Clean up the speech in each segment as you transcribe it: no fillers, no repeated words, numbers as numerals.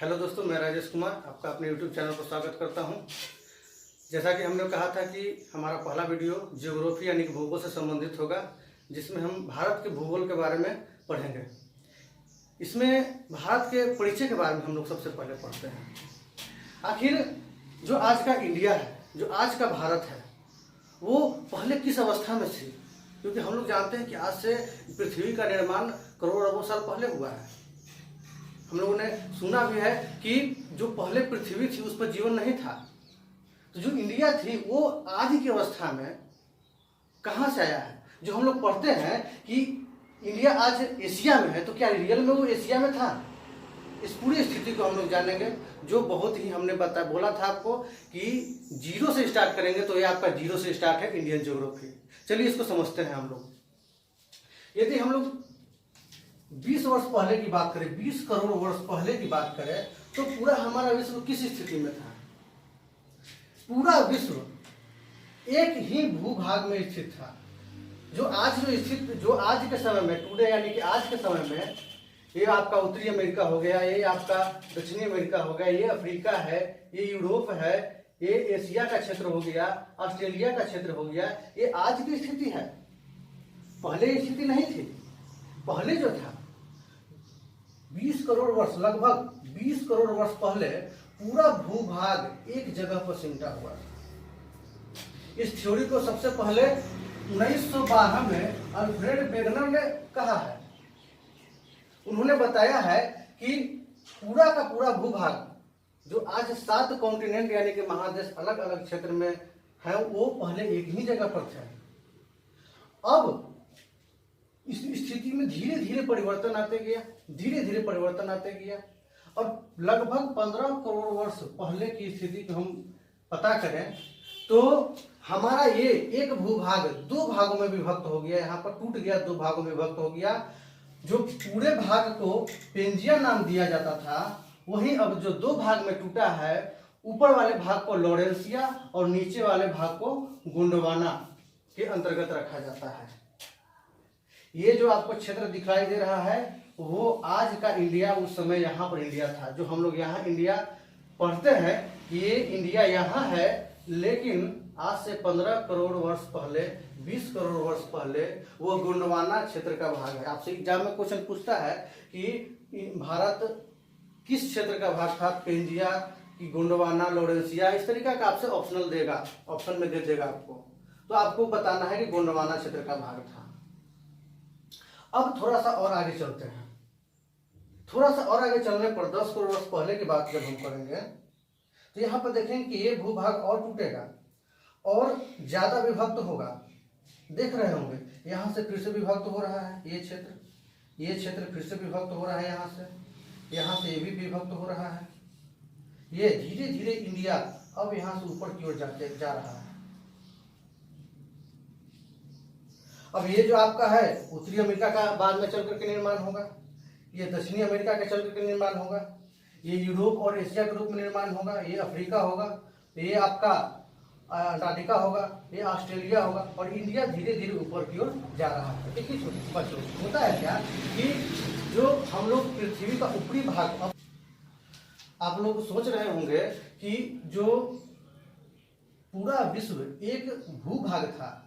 Hello दोस्तों, मैं राजेश कुमार आपका अपने YouTube चैनल पर स्वागत करता हूं। जैसा कि हमने कहा था कि हमारा पहला वीडियो ज्योग्राफी यानी कि भूगोल से संबंधित होगा, जिसमें हम भारत के भूगोल के बारे में पढ़ेंगे। इसमें भारत के परिचय के बारे में हम लोग सबसे पहले पढ़ते हैं। आखिर जो आज का इंडिया है, जो आज का भारत है, वो पहले किस अवस्था में थी? क्योंकि हम लोग जानते हैं कि आज से पृथ्वी का निर्माण करोड़ अरबों साल पहले हुआ है। हम लोगों ने सुना भी है कि जो पहले पृथ्वी थी उस पर जीवन नहीं था। तो जो इंडिया थी वो आज की अवस्था में कहाँ से आया है? जो हम लोग पढ़ते हैं कि इंडिया आज एशिया में है, तो क्या रियल में वो एशिया में था? इस पूरी स्थिति को हम लोग जानेंगे, जो बहुत ही हमने बोला था आपको कि जीरो से स्टार्ट करेंगे। तो ये आपका जीरो से स्टार्ट है इंडियन ज्योग्राफी। चलिए इसको समझते हैं हम लोग। यदि हम लोग 20 वर्ष पहले की बात करें, 20 करोड़ वर्ष पहले की बात करें, तो पूरा हमारा विश्व किस स्थिति में था? पूरा विश्व एक ही भूभाग में स्थित था। जो आज के समय में, टुडे यानी कि आज के समय में, ये आपका उत्तरी अमेरिका हो गया, ये आपका दक्षिणी अमेरिका हो गया, ये अफ्रीका है, ये यूरोप है, ये एशिया का क्षेत्र हो गया, ऑस्ट्रेलिया का क्षेत्र हो गया। ये आज की स्थिति है, पहले स्थिति नहीं थी। पहले जो था 20 करोड़ वर्ष, लगभग 20 करोड़ वर्ष पहले पूरा भूभाग एक जगह पर सिमटा हुआ था। इस थ्योरी को सबसे पहले 1912 में अल्फ्रेड वेगनर ने कहा है। उन्होंने बताया है कि पूरा का पूरा भूभाग, जो आज 7 कॉन्टिनेंट यानी कि महादेश अलग अलग क्षेत्र में है, वो पहले एक ही जगह पर थे। अब इस स्थिति में धीरे धीरे परिवर्तन आते गया और लगभग 15 करोड़ वर्ष पहले की स्थिति को हम पता करें तो हमारा ये एक भूभाग 2 भागों में विभक्त हो गया। यहाँ पर टूट गया, 2 भागों में विभक्त हो गया। जो पूरे भाग को पेंजिया नाम दिया जाता था, वहीं अब जो 2 भाग में टूटा है, ऊपर वाले भाग को लॉरेंसिया और नीचे वाले भाग को गोंडवाना के अंतर्गत रखा जाता है। ये जो आपको क्षेत्र दिखाई दे रहा है, वो आज का इंडिया, उस समय यहाँ पर इंडिया था। जो हम लोग यहाँ इंडिया पढ़ते हैं, ये इंडिया यहाँ है, लेकिन आज से 15 करोड़ वर्ष पहले, 20 करोड़ वर्ष पहले वो गोंडवाना क्षेत्र का भाग है। आपसे एग्जाम में क्वेश्चन पूछता है कि भारत किस क्षेत्र का भाग था, पेंजिया की गोंडवाना, लॉरेंसिया, इस तरीका का आपसे ऑप्शनल देगा, ऑप्शन में दे देगा आपको। तो आपको बताना है कि गोंडवाना क्षेत्र का भाग था। अब थोड़ा सा और आगे चलते हैं। थोड़ा सा और आगे चलने पर 10 करोड़ वर्ष पहले की बात जब हम करेंगे, तो यहाँ पर देखेंगे कि ये भूभाग और टूटेगा और ज्यादा विभक्त होगा। देख रहे होंगे, यहाँ से फिर से विभक्त हो रहा है ये क्षेत्र फिर से विभक्त हो रहा है। यहाँ से ये भी विभक्त हो रहा है। ये धीरे धीरे इंडिया अब यहाँ से ऊपर की ओर जा रहा है। अब ये जो आपका है उत्तरी अमेरिका का बाद में चल करके निर्माण होगा, ये दक्षिणी अमेरिका का चल करके निर्माण होगा, ये यूरोप और एशिया के रूप में निर्माण होगा, ये अफ्रीका होगा, ये आपका अंटार्कटिका होगा, ये ऑस्ट्रेलिया होगा, और इंडिया धीरे धीरे ऊपर की ओर जा रहा है। देखिए बच्चों, होता है क्या कि जो हम लोग पृथ्वी का ऊपरी भाग, आप लोग सोच रहे होंगे कि जो पूरा विश्व एक भूभाग था,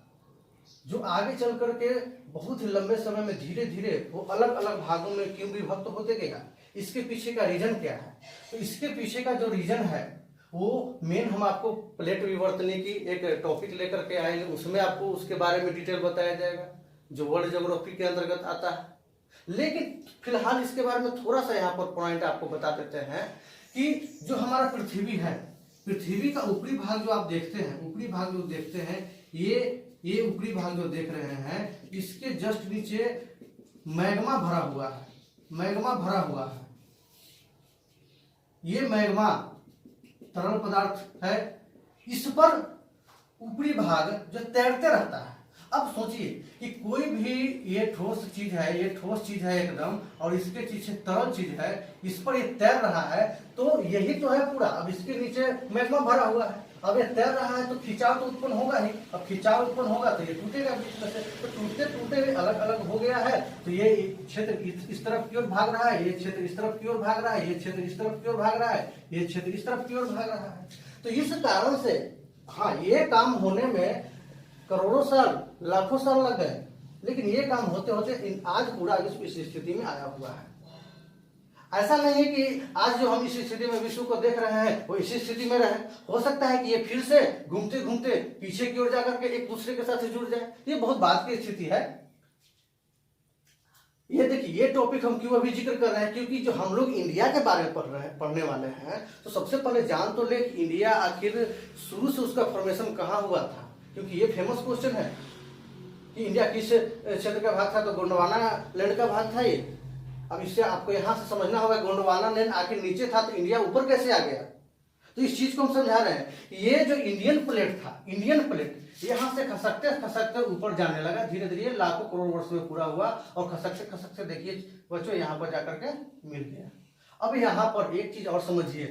जो आगे चल करके बहुत ही लंबे समय में धीरे धीरे वो अलग अलग भागों में क्यों विभक्त होते गया, इसके पीछे का रीजन क्या है? तो इसके पीछे का जो रीजन है वो मेन हम आपको प्लेट विवर्तनी की एक टॉपिक लेकर के आएंगे, उसमें आपको उसके बारे में डिटेल बताया जाएगा, जो वर्ल्ड ज्योग्राफी के अंतर्गत आता है। लेकिन फिलहाल इसके बारे में थोड़ा सा यहाँ पर पॉइंट आपको बता देते हैं कि जो हमारा पृथ्वी है, पृथ्वी का ऊपरी भाग जो आप देखते हैं, ये ऊपरी भाग जो देख रहे हैं, इसके जस्ट नीचे मैग्मा भरा हुआ है। ये मैग्मा तरल पदार्थ है। इस पर ऊपरी भाग जो तैरते रहता है। अब सोचिए कि कोई भी ये ठोस चीज है एकदम, और इसके पीछे तरल चीज है, इस पर ये तैर रहा है, तो यही तो है पूरा। अब इसके नीचे मैग्मा भरा हुआ है। अब ये तैर रहा है तो खिंचाव तो उत्पन्न होगा ही। अब खिंचाव उत्पन्न होगा तो ये टूटेगा बीच में से, तो टूटते टूटते हुए अलग अलग हो गया है। तो ये क्षेत्र इस तरफ की ओर भाग रहा है, ये क्षेत्र इस तरफ की ओर भाग रहा है, ये क्षेत्र इस तरफ की ओर भाग रहा है, ये क्षेत्र इस तरफ की ओर भाग रहा है। तो इस कारण से हाँ, ये काम होने में करोड़ों साल लाखों साल लग गए, लेकिन ये काम होते होते आज पूरा इस स्थिति में आया हुआ है। ऐसा नहीं है कि आज जो हम इस स्थिति में विश्व को देख रहे हैं वो इसी स्थिति में रहे। हो सकता है कि ये फिर से घूमते घूमते पीछे की ओर जाकर के एक दूसरे के साथ जुड़ जाए। ये बहुत बात की स्थिति है। ये देखिए, ये टॉपिक हम क्यों अभी जिक्र कर रहे हैं, क्योंकि जो हम लोग इंडिया के बारे में पढ़ने वाले हैं, तो सबसे पहले जान तो ले कि इंडिया आखिर शुरू से उसका फॉर्मेशन कहाँ हुआ था। क्योंकि ये फेमस क्वेश्चन है कि इंडिया किस क्षेत्र का भाग था, तो गोंडवाना लैंड का भाग था ये। अब इससे आपको यहाँ से समझना होगा गोंडवाना लैंड आखिर नीचे था तो इंडिया ऊपर कैसे आ गया। तो इस चीज को हम समझा रहे हैं। ये जो इंडियन प्लेट था, इंडियन प्लेट यहाँ से खसकते खसकते ऊपर जाने लगा, धीरे धीरे लाखों करोड़ वर्ष में पूरा हुआ और खसकते खसकते देखिए बच्चों यहाँ पर जाकर के मिल गया। अब यहाँ पर एक चीज और समझिए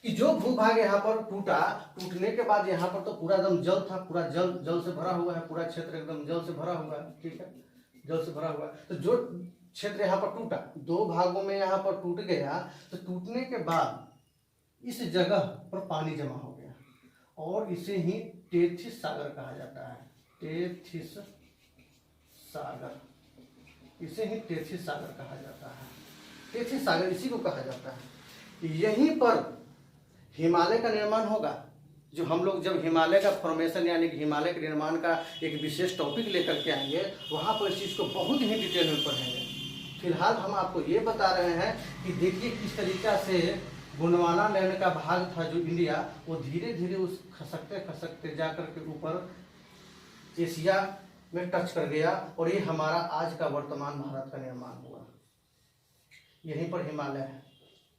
कि जो भूभाग यहाँ पर टूटा, टूटने के बाद यहाँ पर तो पूरा एकदम जल था, पूरा जल से भरा हुआ है, पूरा क्षेत्र एकदम जल से भरा हुआ है। ठीक है, जल से भरा हुआ है। तो जो क्षेत्र यहाँ पर टूटा, दो भागों में यहाँ पर टूट गया, तो टूटने के बाद इस जगह पर पानी जमा हो गया और इसे ही टेथिस सागर कहा जाता है। टेथिस सागर, इसे ही टेथिस सागर कहा जाता है। टेथिस सागर इसी को कहा जाता है। यहीं पर हिमालय का निर्माण होगा। जो हम लोग जब हिमालय का फॉर्मेशन यानी कि हिमालय के निर्माण का एक विशेष टॉपिक लेकर के आएंगे, वहाँ पर इस चीज़ को बहुत ही डिटेल में पढ़ेंगे। फिलहाल हम आपको ये बता रहे हैं कि देखिए किस तरीका से गोंडवाना लैंड का भाग था जो इंडिया, वो धीरे धीरे उस खसकते खसकते जाकर के ऊपर एशिया में टच कर गया और ये हमारा आज का वर्तमान भारत का निर्माण हुआ। यहीं पर हिमालय है,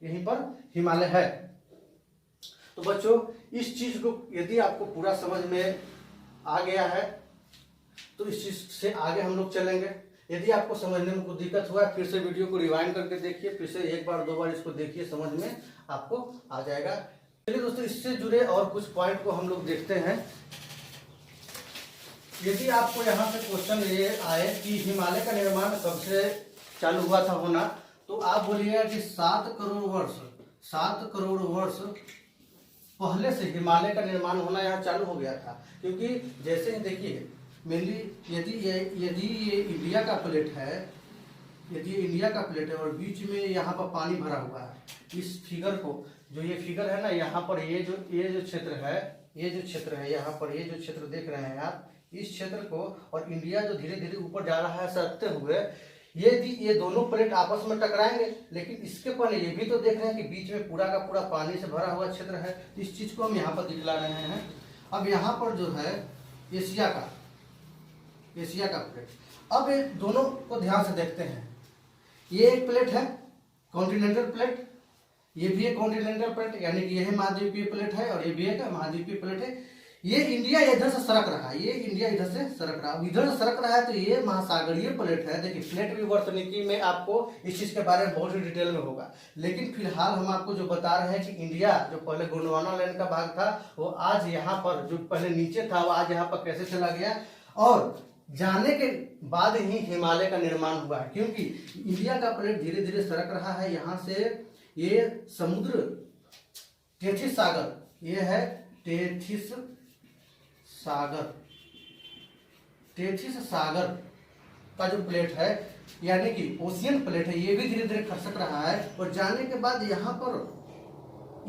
यहीं पर हिमालय है। तो बच्चों, इस चीज को यदि आपको पूरा समझ में आ गया है तो इस चीज से आगे हम लोग चलेंगे। यदि आपको समझने में कोई दिक्कत हुआ है, फिर से वीडियो को रिवाइंड करके देखिए, फिर से एक बार दो बार इसको देखिए, समझ में आपको आ जाएगा। चलिए दोस्तों, इससे जुड़े और कुछ पॉइंट को हम लोग देखते हैं। यदि आपको यहाँ से क्वेश्चन ये आए कि हिमालय का निर्माण कब से चालू हुआ था होना, तो आप बोलिएगा कि 7 करोड़ वर्ष पहले से हिमालय का निर्माण होना यहाँ चालू हो गया था। क्योंकि जैसे ही देखिए, मेनली यदि ये इंडिया का प्लेट है, यदि ये इंडिया का प्लेट है और बीच में यहाँ पर पानी भरा हुआ है, इस फिगर को, जो ये फिगर है ना, यहाँ पर ये जो क्षेत्र है, यहाँ पर ये जो क्षेत्र देख रहे हैं आप, इस क्षेत्र को, और इंडिया जो धीरे धीरे ऊपर जा रहा है सरकते हुए, ये दोनों प्लेट आपस में टकराएंगे। लेकिन इसके पहले ये भी तो देख रहे हैं कि बीच में पूरा का पूरा पानी से भरा हुआ क्षेत्र है। तो इस चीज को हम यहाँ पर दिखला रहे हैं। अब यहाँ पर जो है एशिया का प्लेट। अब ये दोनों को ध्यान से देखते हैं। ये एक प्लेट है कॉन्टिनेंटल प्लेट, ये भी एक कॉन्टिनेंटल प्लेट, यानी कि यह महाद्वीपीय प्लेट है और ये भी एक महाद्वीपीय प्लेट है। ये इंडिया इधर से सरक रहा है, ये इंडिया इधर से सरक रहा है, इधर से सरक रहा है, तो ये महासागरीय प्लेट है। देखिए, प्लेट विवर्तनिकी में आपको इस चीज के बारे में बहुत ही डिटेल में होगा, लेकिन फिलहाल हम आपको जो बता रहे हैं कि इंडिया जो पहले गोंडवाना लैंड का भाग था, वो आज यहाँ पर, जो पहले नीचे था, वो आज यहाँ पर कैसे चला गया, और जाने के बाद ही हिमालय का निर्माण हुआ है। क्योंकि इंडिया का प्लेट धीरे धीरे सरक रहा है। यहाँ से ये समुद्र टेथिस सागर, ये है टेथिस सागर का जो प्लेट है, यानी कि ओशियन प्लेट है, ये भी धीरे धीरे खसक रहा है और जाने के बाद यहाँ पर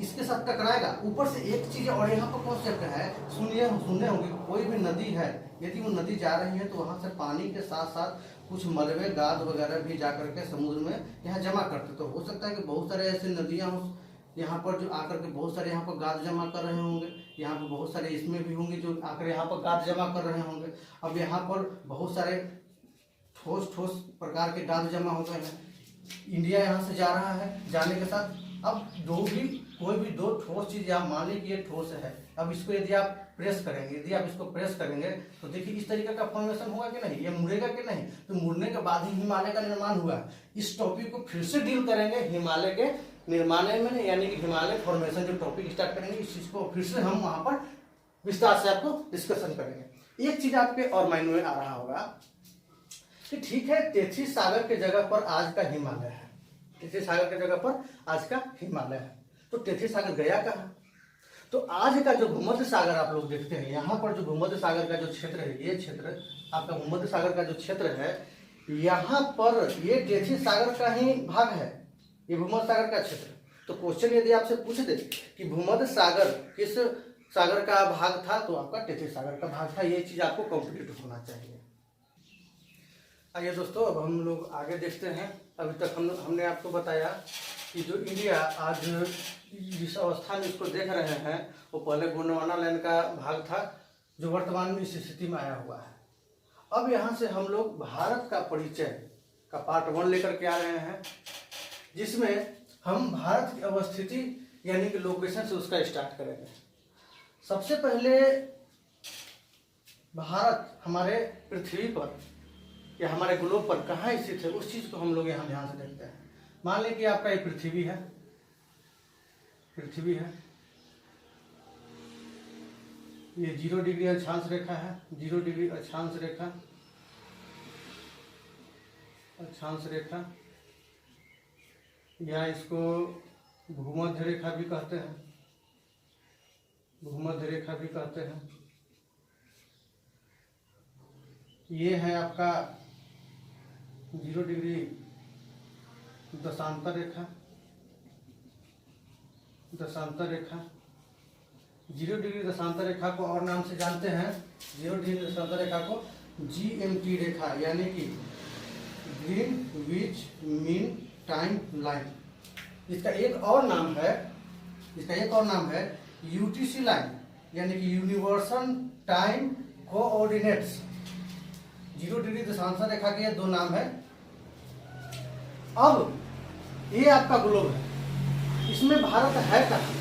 इसके साथ टकराएगा। ऊपर से एक चीज और यहाँ पर कौन सा है, सुनने होंगे, कोई भी नदी है, यदि वो नदी जा रही है तो वहां से पानी के साथ साथ कुछ मलबे गाद वगैरह भी जाकर के समुद्र में यहाँ जमा करते। तो हो सकता है कि बहुत सारे ऐसे नदियाँ यहाँ पर जो आकर के बहुत सारे यहाँ पर गाद जमा कर रहे होंगे, यहाँ पर बहुत सारे इसमें भी होंगे जो आकर यहाँ पर गाद जमा कर रहे होंगे। अब यहाँ पर बहुत सारे ठोस प्रकार के गाद जमा हो गए हैं। इंडिया यहाँ से जा रहा है, जाने के साथ अब कोई भी दो ठोस चीज, आप मान लीजिए कि ये ठोस है, अब इसको यदि आप प्रेस करेंगे, तो देखिए इस तरीके का फॉर्मेशन होगा कि नहीं, ये मुड़ेगा कि नहीं, तो मुड़ने के बाद ही हिमालय का निर्माण हुआ। इस टॉपिक को फिर से डील करेंगे हिमालय के निर्माण में, यानी कि हिमालय फॉर्मेशन जो टॉपिक स्टार्ट करेंगे, इस चीज को फिर से हम वहां पर विस्तार से आपको डिस्कशन करेंगे। एक चीज आपके और माइंड में आ रहा होगा कि ठीक है, तेथी सागर के जगह पर आज का हिमालय है, तेथी सागर के जगह पर आज का हिमालय है, तो तेथी सागर गया कहाँ? तो आज का जो भूमध्य सागर आप लोग देखते हैं, यहाँ पर जो भूमध्य सागर का जो क्षेत्र है, ये क्षेत्र आपका भूमध्य सागर का जो क्षेत्र है, यहाँ पर ये तेथी सागर का ही भाग है, ये भूमध्य सागर का क्षेत्र। तो क्वेश्चन यदि आपसे पूछ दे कि भूमध्य सागर किस सागर का भाग था, तो आपका तेथी सागर का भाग था। ये चीज आपको कंप्लीट होना चाहिए। आइए दोस्तों, अब हम लोग आगे देखते हैं। अभी तक हमने आपको बताया कि जो इंडिया आज जिस अवस्था में इसको देख रहे हैं, वो पहले गोंडवाना लैंड का भाग था, जो वर्तमान में इस स्थिति में आया हुआ है। अब यहाँ से हम लोग भारत का परिचय का पार्ट 1 लेकर के आ रहे हैं, जिसमें हम भारत की अवस्थिति यानी कि लोकेशन से उसका स्टार्ट करेंगे। सबसे पहले भारत हमारे पृथ्वी पर या हमारे ग्लोब पर कहाँ स्थित है, उस चीज को हम लोग यहाँ ध्यान से देखते हैं। मान लें कि आपका ये पृथ्वी है, पृथ्वी है, ये 0 डिग्री अक्षांश रेखा है, 0 डिग्री अक्षांश रेखा, अक्षांश रेखा, या इसको भूमध्य रेखा भी कहते हैं, भूमध्य रेखा भी कहते हैं। ये है आपका 0 डिग्री दशांतर रेखा, दशांतर रेखा। 0 डिग्री दशांतर रेखा को और नाम से जानते हैं, 0 डिग्री दशांतर रेखा को GMT रेखा यानी कि ग्रीनविच मीन टाइम लाइन। इसका एक और नाम है, इसका एक और नाम है UTC लाइन यानी कि यूनिवर्सल टाइम कोऑर्डिनेट्स। 0 डिग्री दशांतर रेखा के 2 नाम है। अब ये आपका ग्लोब है, इसमें भारत है कहाँ?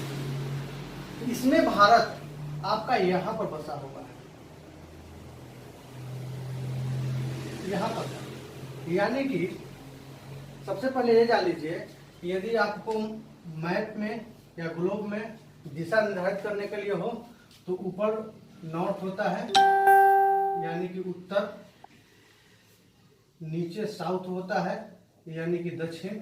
इसमें भारत आपका यहाँ पर बसा हुआ है, यहाँ पर। यानी कि सबसे पहले ये जान लीजिए कि यदि आपको मैप में या ग्लोब में दिशा निर्धारित करने के लिए हो, तो ऊपर नॉर्थ होता है यानी कि उत्तर, नीचे साउथ होता है यानी कि दक्षिण,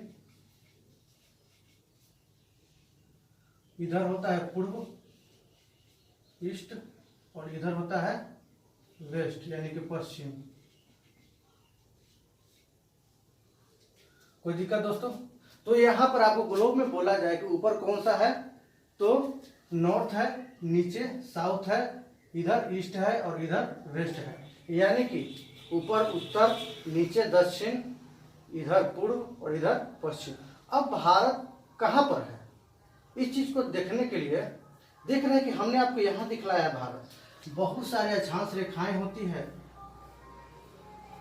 इधर होता है पूर्व ईस्ट, और इधर होता है वेस्ट यानी कि पश्चिम। कोई दिक्कत दोस्तों? तो यहाँ पर आपको ग्लोब में बोला जाए कि ऊपर कौन सा है, तो नॉर्थ है, नीचे साउथ है, इधर ईस्ट है और इधर वेस्ट है। यानी कि ऊपर उत्तर, नीचे दक्षिण, इधर पूर्व और इधर पश्चिम। अब भारत कहाँ पर है, इस चीज को देखने के लिए देख रहे हैं कि हमने आपको यहाँ दिखलाया भारत। बहुत सारे अक्षांश रेखाएं होती है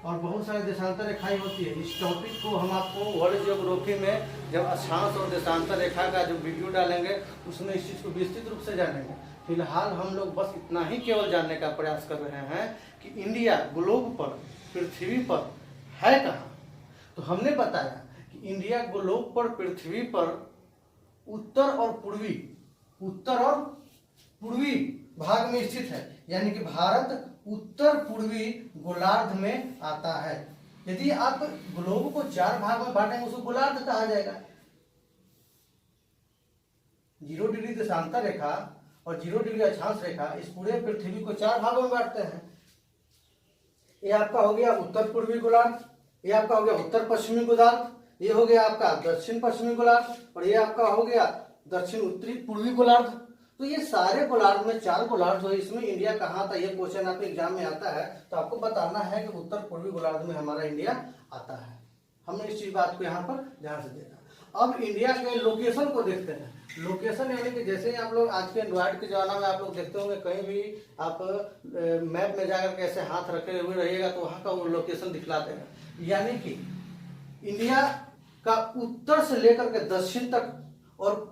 और बहुत सारे देशांतर रेखाएं होती है। इस टॉपिक को हम आपको वर्ल्ड ज्योग्राफी में जब अक्षांश और देशांतर रेखा का जो वीडियो डालेंगे, उसमें इस चीज को विस्तृत रूप से जानेंगे। फिलहाल हम लोग बस इतना ही केवल जानने का प्रयास कर रहे हैं कि इंडिया ग्लोब पर, पृथ्वी पर है कहाँ। तो हमने बताया कि इंडिया ग्लोब पर, पृथ्वी पर उत्तर और पूर्वी भाग में स्थित है। यानी कि भारत उत्तर पूर्वी गोलार्ध में आता है। यदि आप ग्लोब को 4 भाग में बांटेंगे, उसको गोलार्ध कहा जाएगा। 0 डिग्री देशांतर रेखा और 0 डिग्री अक्षांश रेखा इस पूरे पृथ्वी को 4 भागों में बांटते हैं। ये आपका हो गया उत्तर पूर्वी गोलार्ध, ये आपका हो गया उत्तर पश्चिमी गोलार्ध, ये हो गया आपका दक्षिण पश्चिमी गोलार्ध, और ये आपका हो गया दक्षिण उत्तरी पूर्वी गोलार्ध। तो ये सारे गोलार्ध में 4 गोलार्ध हुए। इसमें इंडिया कहाँ था, ये क्वेश्चन आपके एग्जाम में आता है, तो आपको बताना है कि उत्तर पूर्वी गोलार्ध में हमारा इंडिया आता है। हमने इस चीज बात को यहाँ पर ध्यान से देखा। अब इंडिया के लोकेशन को देखते हैं। लोकेशन यानी कि जैसे आप लोग आज के एंड्रॉइड के जमाना में आप लोग देखते होंगे, कहीं भी आप मैप में जाकर के ऐसे हाथ रखे हुए रहिएगा तो वहाँ का वो लोकेशन दिखला देगा। यानी कि इंडिया का उत्तर से लेकर के दक्षिण तक और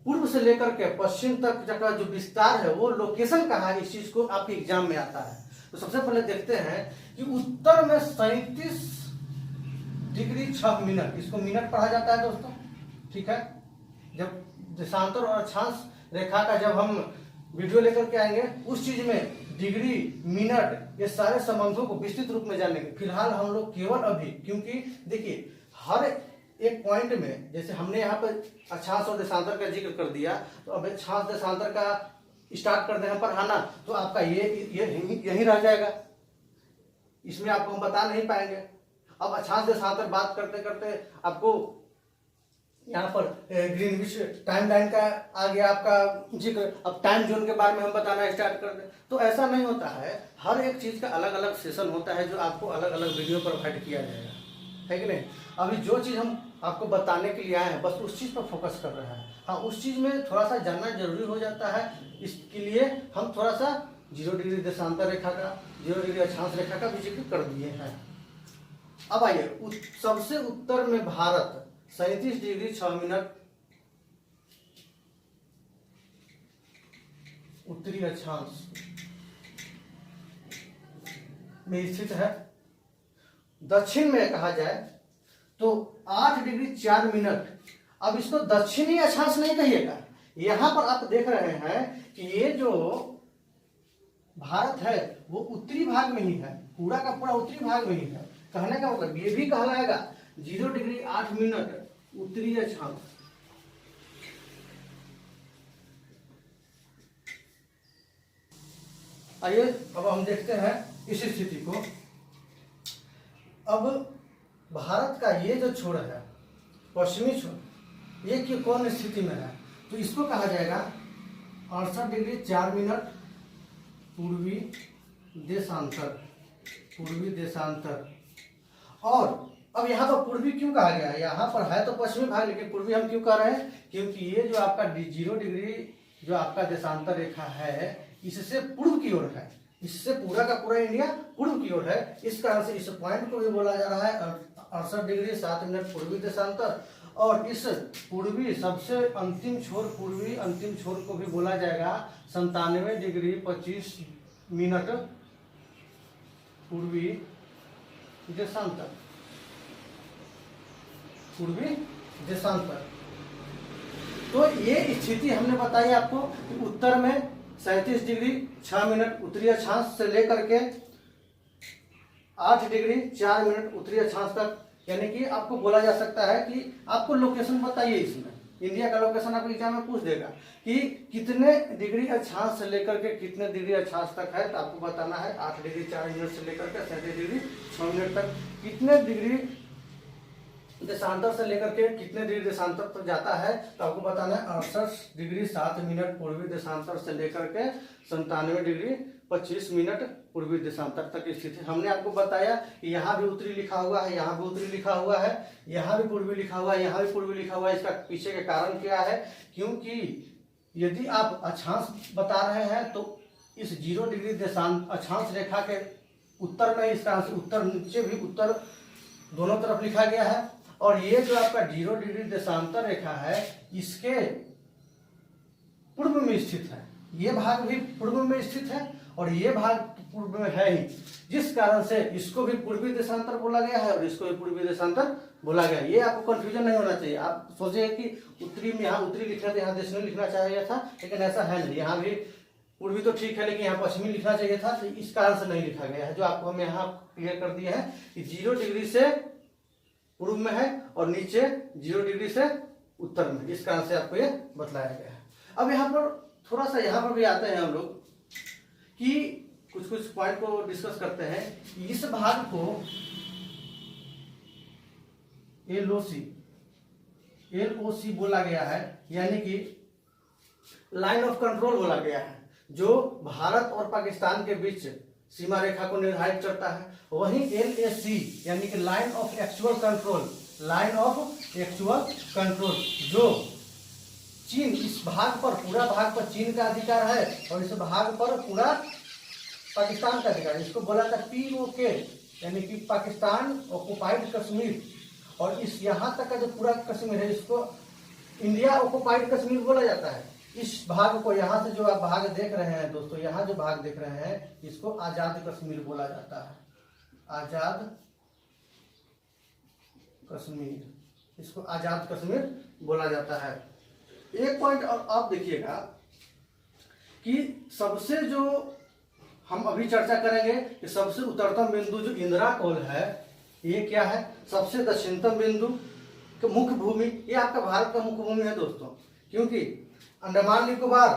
पूर्व से लेकर के पश्चिम तक का जो विस्तार है, वो लोकेशन कहाँ है, इस चीज को आपके एग्जाम में आता है। तो सबसे पहले देखते हैं कि उत्तर में 37 डिग्री 6 मिनट, इसको मिनट पढ़ा जाता है दोस्तों, ठीक है। जब देशांतर और अक्षांश रेखा का जब हम वीडियो लेकर के आएंगे उस चीज में डिग्री, मिनट, ये सारे संबंधों को विस्तृत रूप में जानेंगे। फिलहाल हम लोग केवल अभी, क्योंकि देखिए हर एक पॉइंट में, जैसे हमने यहाँ पर अक्षांश और देशांतर का जिक्र कर दिया, तो अब अक्षांश देशांतर का स्टार्ट कर दें हम पढ़ाना, तो आपका ये यही रह जाएगा, इसमें आपको हम बता नहीं पाएंगे। अब अक्षांश देशांतर बात करते करते आपको यहाँ पर ग्रीनविच टाइम लाइन का आ गया आपका जिक्र, अब टाइम जोन के बारे में हम बताना स्टार्ट कर दें। तो ऐसा नहीं होता है, हर एक चीज़ का अलग अलग सेशन होता है जो आपको अलग अलग वीडियो प्रोवाइड किया जाएगा, है कि नहीं। अभी जो चीज़ हम आपको बताने के लिए आए हैं बस उस चीज़ पर फोकस कर रहे हैं। हाँ, उस चीज़ में थोड़ा सा जानना जरूरी हो जाता है, इसके लिए हम थोड़ा सा 0 डिग्री देशांतर रेखा का, 0 डिग्री अक्षांश रेखा का भी जिक्र कर दिए हैं। अब आइए, सबसे उत्तर में भारत 37 डिग्री 6 मिनट उत्तरी अक्षांश में स्थित है। दक्षिण में कहा जाए तो 8 डिग्री 4 मिनट। अब इसको दक्षिणी अक्षांश नहीं कहिएगा, यहां पर आप देख रहे हैं कि ये जो भारत है वो उत्तरी भाग में ही है, पूरा का पूरा उत्तरी भाग में ही है। कहने का मतलब ये भी कहलाएगा 0 डिग्री 8 मिनट उत्तरी अक्षांश। आइए अब हम देखते हैं इस स्थिति को। अब भारत का ये जो छोर है, पश्चिमी छोर, ये कि कौन स्थिति में है, तो इसको कहा जाएगा 68 डिग्री 4 मिनट पूर्वी देशांतर, पूर्वी देशांतर। और अब यहाँ पर पूर्वी क्यों कहा गया है, यहाँ पर है तो पश्चिमी भाग, लेकिन पूर्वी हम क्यों कह रहे हैं, क्योंकि ये जो आपका 0 डिग्री जो आपका देशांतर रेखा है इससे पूर्व की ओर है, इससे पूरा का पूरा इंडिया पूर्व की ओर है। इस कारण से इस पॉइंट को भी बोला जा रहा है 68 डिग्री 7 मिनट पूर्वी देशांतर। और इस पूर्वी सबसे अंतिम छोर, पूर्वी अंतिम छोर को भी बोला जाएगा 97 डिग्री 25 मिनट पूर्वी देशांतर, पूर्वी देशांतर। तो ये स्थिति हमने बताई आपको कि उत्तर में 37 डिग्री 6 मिनट उत्तरी अक्षांश से लेकर के 8 डिग्री 4 मिनट उत्तरी अक्षांश तक, यानी कि आपको बोला जा सकता है कि आपको लोकेशन बताइए, इसमें इंडिया का लोकेशन आपको एग्जाम में पूछ देगा कि कितने डिग्री अक्षांश से लेकर के कितने डिग्री अक्षांश तक है, तो आपको बताना है 8 डिग्री 4 मिनट से लेकर के 37 डिग्री 6 मिनट तक। कितने डिग्री देशांतर से लेकर के कितने डिग्री देशांतर तक जाता है, तो आपको बताना है 68 डिग्री 7 मिनट पूर्वी देशांतर से लेकर के 97 डिग्री 25 मिनट पूर्वी देशांतर तक स्थित है। हमने आपको बताया कि यहाँ भी उत्तरी लिखा हुआ है, यहाँ भी उत्तरी लिखा हुआ है, यहाँ भी पूर्वी लिखा हुआ है, यहाँ भी पूर्वी लिखा हुआ है। इसका पीछे का कारण क्या है, क्योंकि यदि आप अक्षांश बता रहे हैं तो इस 0 डिग्री देशांत अक्षांश रेखा के उत्तर में, इसका उत्तर नीचे भी उत्तर दोनों तरफ लिखा गया है। और ये जो आपका 0 डिग्री देशांतर रेखा है इसके पूर्व में स्थित है, ये भाग भी पूर्व में स्थित है और ये भाग पूर्व में है ही, जिस कारण से इसको भी पूर्वी देशांतर बोला गया है और इसको भी पूर्वी देशांतर बोला गया है। ये आपको कंफ्यूजन नहीं होना चाहिए। आप सोचे कि उत्तरी में यहाँ उत्तरी लिखना था, यहाँ दक्षिणी लिखना चाहिए था, लेकिन ऐसा है नहीं। यहाँ भी पूर्वी तो ठीक है, लेकिन यहाँ पश्चिमी लिखना चाहिए था, तो इस कारण से नहीं लिखा गया है। जो आपको हम यहाँ क्लियर कर दिया है कि 0 डिग्री से पूर्व में है और नीचे 0 डिग्री से उत्तर में, इस कारण से आपको ये बतलाया गया है। अब यहाँ पर थोड़ा सा यहाँ पर भी आते हैं हम लोग कि कुछ कुछ पॉइंट को डिस्कस करते हैं। इस भाग को LOC बोला गया है, यानी कि लाइन ऑफ कंट्रोल बोला गया है, जो भारत और पाकिस्तान के बीच सीमा रेखा को निर्धारित करता है। वहीं LAC यानी कि line of actual control, line of actual control, जो चीन, इस भाग पर, पूरा भाग पर चीन का अधिकार है और इस भाग पर पूरा पाकिस्तान का अधिकार है। इसको बोला था POK यानी कि पाकिस्तान ऑक्युपाइड कश्मीर। और इस यहाँ तक का जो पूरा कश्मीर है इसको इंडिया ऑक्युपाइड कश्मीर बोला जाता है। इस भाग को, यहाँ से जो आप भाग देख रहे हैं दोस्तों, यहाँ जो भाग देख रहे हैं इसको आजाद कश्मीर बोला जाता है, आजाद कश्मीर, इसको आजाद कश्मीर बोला जाता है। एक पॉइंट और आप देखिएगा कि सबसे जो हम अभी चर्चा करेंगे कि सबसे उत्तरतम बिंदु जो इंदिरा कौल है, ये क्या है, सबसे दक्षिणतम बिंदु कि मुख्य भूमि, ये आपका भारत का मुख्य भूमि है दोस्तों, क्योंकि अंडमान निकोबार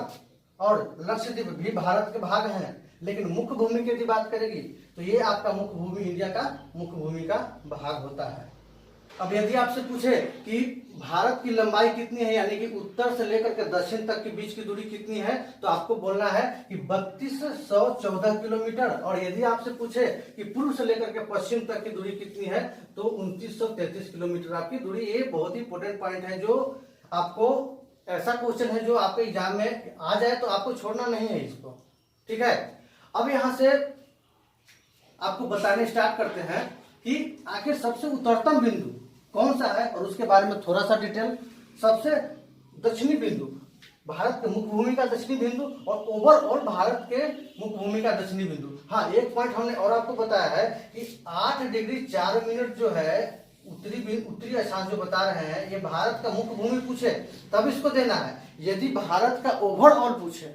और लक्षद्वीप भी भारत के भाग हैं, लेकिन मुख्य भूमि की यदि बात करेगी तो ये आपका मुख्य भूमि, इंडिया का मुख्य भूमि का भाग होता है। अब यदि आपसे पूछे कि भारत की लंबाई कितनी है, यानी कि उत्तर से लेकर के दक्षिण तक के बीच की दूरी कितनी है, तो आपको बोलना है कि 3214 किलोमीटर। और यदि आपसे पूछे कि पूर्व से लेकर के पश्चिम तक की दूरी कितनी है, तो 2933 किलोमीटर आपकी दूरी। ये बहुत ही इंपॉर्टेंट पॉइंट है, जो आपको ऐसा क्वेश्चन है जो आपके एग्जाम में आ जाए तो आपको छोड़ना नहीं है इसको, ठीक है। अब यहां से आपको बताने स्टार्ट करते हैं कि आखिर सबसे उत्तरतम बिंदु कौन सा है और उसके बारे में थोड़ा सा डिटेल। सबसे दक्षिणी बिंदु, भारत के मुख्य भूमि का दक्षिणी बिंदु और ओवरऑल भारत के मुख्य भूमि का दक्षिणी बिंदु। हाँ, एक पॉइंट हमने और आपको बताया है कि 8 डिग्री 4 मिनट जो है उत्तरी अक्षांश जो बता रहे हैं, ये भारत का मुख्य भूमि पूछे तब इसको देना है। यदि भारत का ओवरऑल पूछे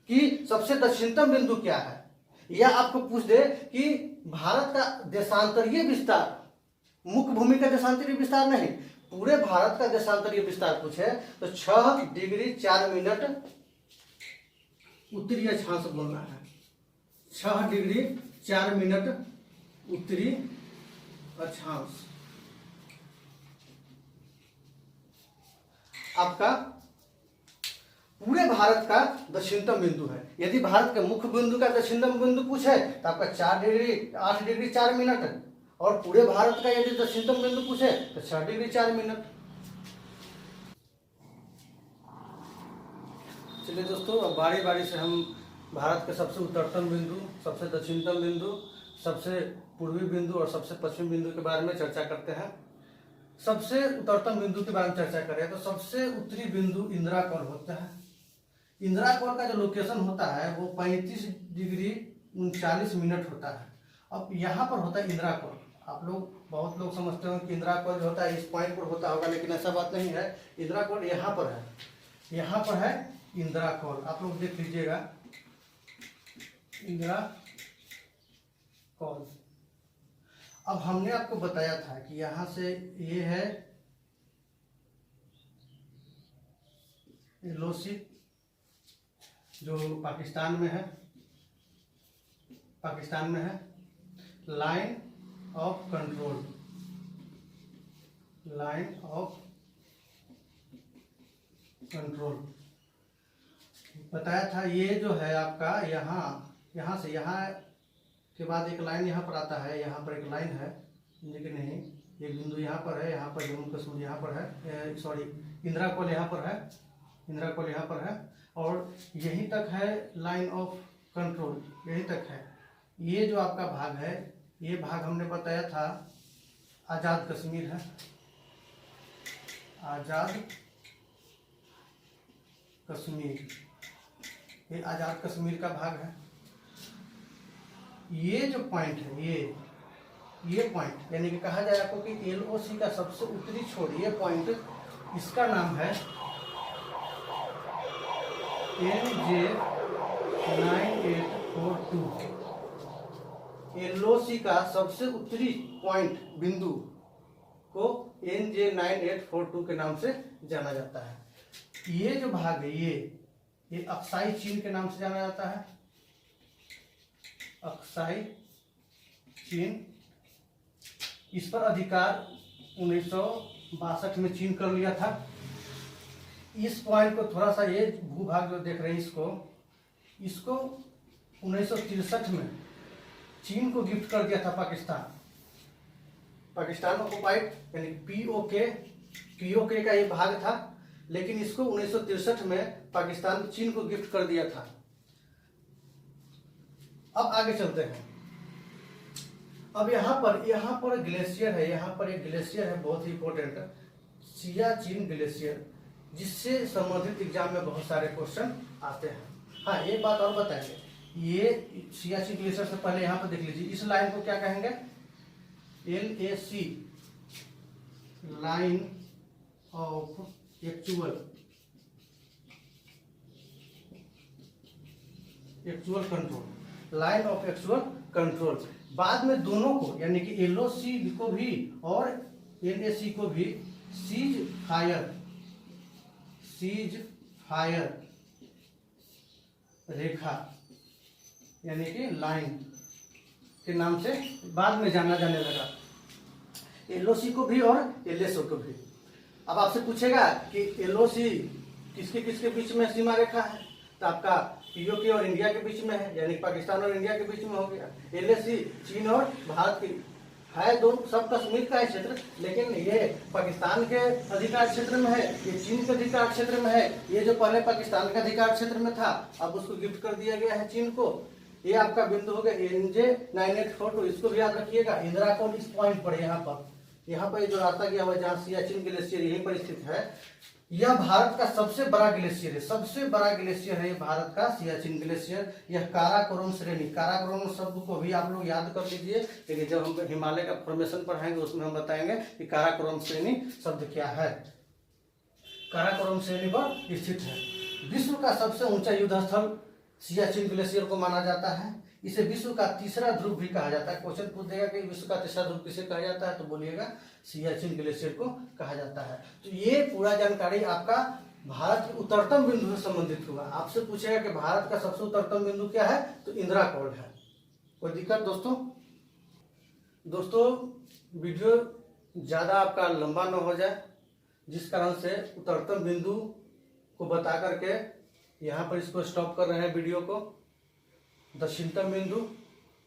कि सबसे दक्षिणतम बिंदु क्या है, या आपको पूछ दे कि भारत का देशांतरीय विस्तार, मुख्य भूमि का देशांतरीय विस्तार नहीं, पूरे भारत का देशांतरीय विस्तार पूछे, तो 6 डिग्री 4 मिनट उत्तरी अक्षांश बोलना है। 6 डिग्री 4 मिनट उत्तरी अक्षांश आपका पूरे भारत का दक्षिणतम बिंदु है। यदि भारत के मुख्य बिंदु का दक्षिणतम बिंदु पूछे तो आपका 8 डिग्री 4 मिनट, और पूरे भारत का यदि दक्षिणतम बिंदु पूछे तो 6 डिग्री 4 मिनट। चलिए दोस्तों, अब बारी बारी से हम भारत के सबसे उत्तरतम बिंदु, सबसे दक्षिणतम बिंदु, सबसे पूर्वी बिंदु और सबसे पश्चिम बिंदु के बारे में चर्चा करते हैं। सबसे उत्तरतम बिंदु के बारे में चर्चा करें तो सबसे उत्तरी बिंदु इंदिरा कौल होता है। इंदिरा कौल का जो लोकेशन होता है वो 35 डिग्री 39 मिनट होता है। अब यहाँ पर होता है इंदिरा कौल। आप लोग, बहुत लोग समझते हो कि इंदिरा कौल जो होता है इस पॉइंट पर होता होगा, लेकिन ऐसा बात नहीं है। इंदिरा कौल यहाँ पर है, यहाँ पर है इंदिरा कौल, आप लोग देख लीजिएगा इंदिरा कौल। अब हमने आपको बताया था कि यहाँ से ये है एलओसी जो पाकिस्तान में है, line of control, line of control बताया था। ये जो है आपका यहाँ से यहाँ के बाद एक लाइन यहाँ पर आता है, यहाँ पर एक लाइन है, लेकिन नहीं, ये बिंदु यहाँ पर है, यहाँ पर जम्मू कश्मीर यहाँ पर है, सॉरी इंदिरा कौल यहाँ पर है, इंदिरा कौल यहाँ पर है, और यहीं तक है लाइन ऑफ कंट्रोल, यहीं तक है। ये जो आपका भाग है, ये भाग हमने बताया था आज़ाद कश्मीर है, आज़ाद कश्मीर, ये आज़ाद कश्मीर का भाग है। ये जो पॉइंट है, ये पॉइंट यानी कि कहा जाए आपको कि एलओसी का सबसे उत्तरी छोर, ये पॉइंट, इसका नाम है NJ 9842। एलओसी का सबसे उत्तरी पॉइंट बिंदु को NJ 9842 के नाम से जाना जाता है। ये जो भाग है, ये अक्साई चीन के नाम से जाना जाता है, अक्साई चीन। इस पर अधिकार 1962 में चीन कर लिया था। इस पॉइंट को थोड़ा सा, ये भूभाग जो देख रहे हैं इसको 1963 में चीन को गिफ्ट कर दिया था पाकिस्तान ऑक्युपाइड, यानी पीओके का ये भाग था, लेकिन इसको 1963 में पाकिस्तान चीन को गिफ्ट कर दिया था। अब आगे चलते हैं। अब यहाँ पर ग्लेशियर है, यहाँ पर एक ग्लेशियर है बहुत ही इंपॉर्टेंट, सियाचिन ग्लेशियर, जिससे संबंधित एग्जाम में बहुत सारे क्वेश्चन आते हैं। हाँ, एक बात और बताएंगे, ये सियाचिन ग्लेशियर से पहले यहाँ पर देख लीजिए, इस लाइन को क्या कहेंगे, LAC, line of actual actual control, line of actual control. बाद में दोनों को यानी कि LOC को भी और NAC को भी सीज फायर रेखा यानी कि लाइन के नाम से बाद में जाना जाने लगा, LOC को भी और LSO को भी। अब आपसे पूछेगा कि LOC किसके किसके बीच में सीमा रेखा है, तो आपका POK और इंडिया के बीच में है, यानी पाकिस्तान और इंडिया के बीच में हो गया। LAC चीन और भारत की है, दोनों सब कश्मीर का है क्षेत्र, लेकिन ये पाकिस्तान के अधिकार क्षेत्र में है, ये चीन के अधिकार क्षेत्र में है। ये जो पहले पाकिस्तान के अधिकार क्षेत्र में था, अब उसको गिफ्ट कर दिया गया है चीन को। ये आपका बिंदु हो गया NJ 9842, इसको भी याद रखिएगा। इंदिरा कोल इस पॉइंट पर यहाँ पर जो रास्ता गया हुआ जहाँ सियाचिन ग्लेशियर यहीं पर स्थित है। यह भारत का सबसे बड़ा ग्लेशियर है, सबसे बड़ा ग्लेशियर है भारत का सियाचिन ग्लेशियर। यह काराकोरम श्रेणी, काराकोरम शब्द को भी आप लोग याद कर लीजिए, लेकिन जब हम हिमालय का फॉर्मेशन पढ़ाएंगे उसमें हम बताएंगे कि काराकोरम श्रेणी शब्द क्या है। काराकोरम श्रेणी पर स्थित है। विश्व का सबसे ऊंचा युद्ध स्थल सियाचिन ग्लेशियर को माना जाता है। इसे विश्व का तीसरा ध्रुव भी कहा जाता है। क्वेश्चन पूछ देगा कि विश्व का तीसरा ध्रुव किसे कहा जाता है, तो बोलिएगा सियाचिन ग्लेशियर को कहा जाता है। तो ये पूरा जानकारी आपका भारत के उत्तरतम बिंदु से संबंधित हुआ। आपसे पूछेगा कि भारत का सबसे उत्तरतम बिंदु क्या है, तो इंदिरा कोल है। कोई दिक्कत दोस्तों वीडियो ज्यादा आपका लंबा न हो जाए, जिस कारण से उत्तरतम बिंदु को बता करके यहाँ पर इसको स्टॉप कर रहे हैं वीडियो को। दक्षिणतम बिंदु,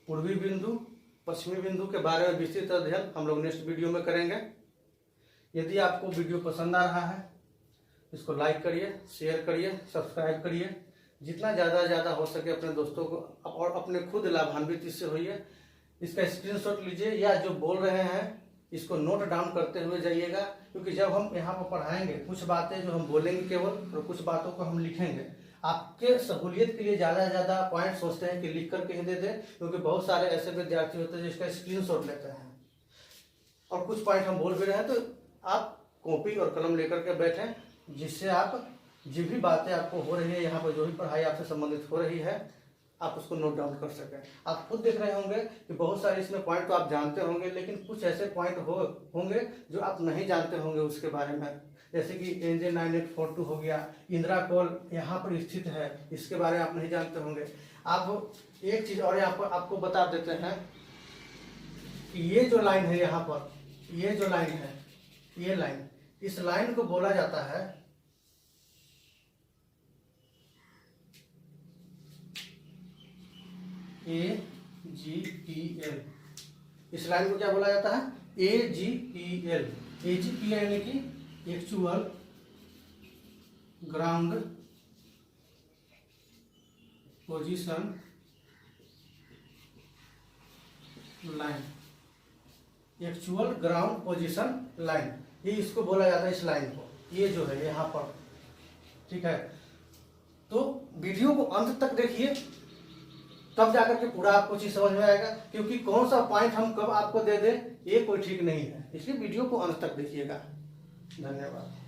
पूर्वी बिंदु, पश्चिमी बिंदु के बारे में विस्तृत अध्ययन हम लोग नेक्स्ट वीडियो में करेंगे। यदि आपको वीडियो पसंद आ रहा है, इसको लाइक करिए, शेयर करिए, सब्सक्राइब करिए। जितना ज़्यादा हो सके अपने दोस्तों को और अपने खुद लाभान्वित इससे होइए। इसका स्क्रीनशॉट लीजिए, या जो बोल रहे हैं इसको नोट डाउन करते हुए जाइएगा, क्योंकि जब हम यहाँ पर पढ़ाएंगे कुछ बातें जो हम बोलेंगे केवल, और कुछ बातों को हम लिखेंगे। आपके सहूलियत के लिए ज़्यादा पॉइंट सोचते हैं कि लिख करके ही दे दें, क्योंकि बहुत सारे ऐसे विद्यार्थी होते हैं जिसका स्क्रीनशॉट लेते हैं, और कुछ पॉइंट हम बोल भी रहे हैं तो आप कॉपी और कलम लेकर के बैठें, जिससे आप जो भी बातें आपको हो रही है, यहाँ पर जो भी पढ़ाई आपसे संबंधित हो रही है, आप उसको नोट डाउन कर सकें। आप खुद देख रहे होंगे कि बहुत सारे इसमें पॉइंट तो आप जानते होंगे, लेकिन कुछ ऐसे पॉइंट होंगे जो आप नहीं जानते होंगे उसके बारे में। जैसे कि NJ 9842 हो गया, इंदिरा कोल यहाँ पर स्थित है, इसके बारे में आप नहीं जानते होंगे। आप एक चीज और यहाँ पर आपको बता देते हैं कि ये जो लाइन है यहाँ पर, ये जो लाइन है, ये लाइन, इस लाइन को बोला जाता है AGPL। इस लाइन को क्या बोला जाता है? AGPL। AGPL यानी कि actual ground position line, actual ground position line, ये इसको बोला जाता है, इस लाइन को, ये जो है यहाँ पर। ठीक है, तो वीडियो को अंत तक देखिए, तब जाकर के पूरा आपको चीज समझ में आएगा, क्योंकि कौन सा पॉइंट हम कब आपको दे दें ये कोई ठीक नहीं है। इसलिए वीडियो को अंत तक देखिएगा। धन्यवाद।